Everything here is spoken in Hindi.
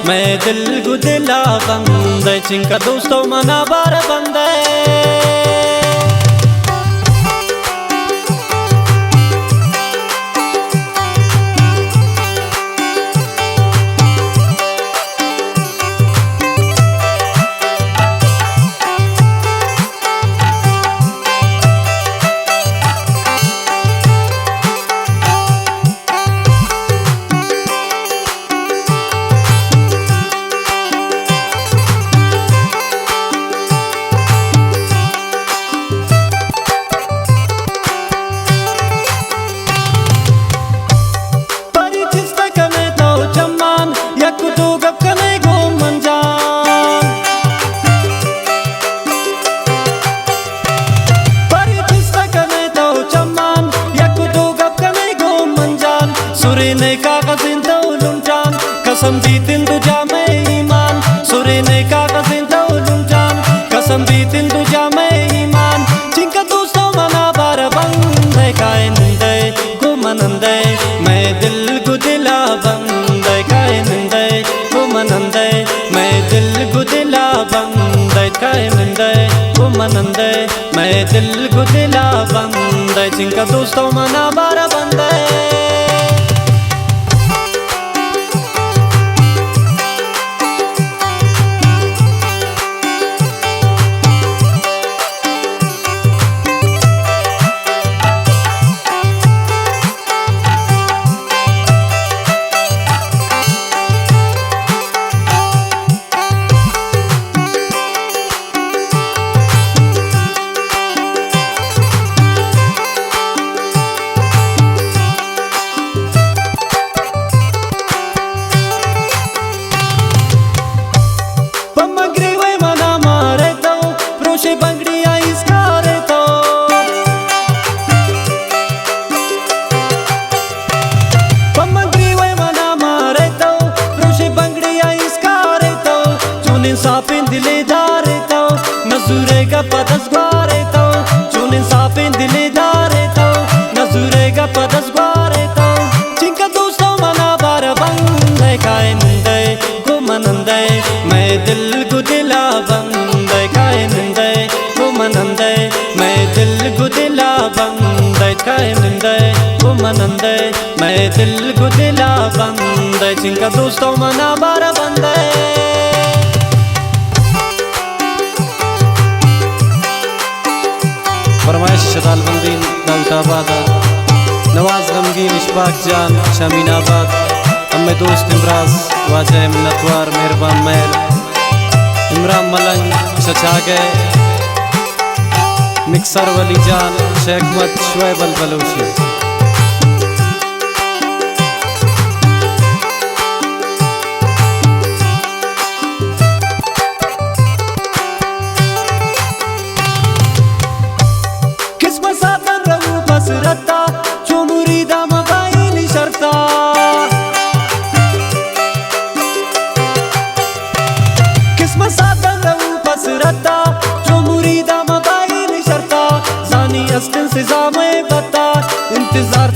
मैं दिल गुदिला बंदे चिंका दोस्तों मना बार बंदे कसम जीतिन तुझा मैं ईमान सुरे ने का कसिन तो लुंजान कसम जीतिन तुझा मैं ईमान चिंका दोस्तों मना बार बंदे कायनंदे गुमनंदे मैं दिल गुदिला बंदे कायनंदे गुमनंदे मैं दिल गुदिला बंदे कायनंदे गुमनंदे मैं दिल गुदिला बंदे चिंका दोस्तों मना बार बंदे इंसाफिन दिले दारे तो नजूरे का पदस ग्वारे तो चुन इंसाफिन दिले दारे तो नजूरे का पदस ग्वारे तो चिंका दोस्तों मना बार बंदे कायनंदे गुमनंदे मैं दिल गुदिला बंदे कायनंदे गुमनंदे मैं दिल गुदिला बंदे कायनंदे गुमनंदे मैं दिल गुदिला बंदे चिंका दोस्तों मना बार बंदे फरमाइश शतालबंदीन दाऊदाबाद नवाज गमगीन इशफाक जान शामीनाबाद अम्मे दोस्त इमराज वाजह मिन्नतवार मेहरबान महल इमरान मलंग शचागे मिक्सर वली जान शेख मत शुएब अल बलूची रता जो मुरीदा मबाइल शरता किस्मत सादन रहू बस रता जो मुरीदा मबाइल शरता जानी अस्तिन सिजा में बता इंतजार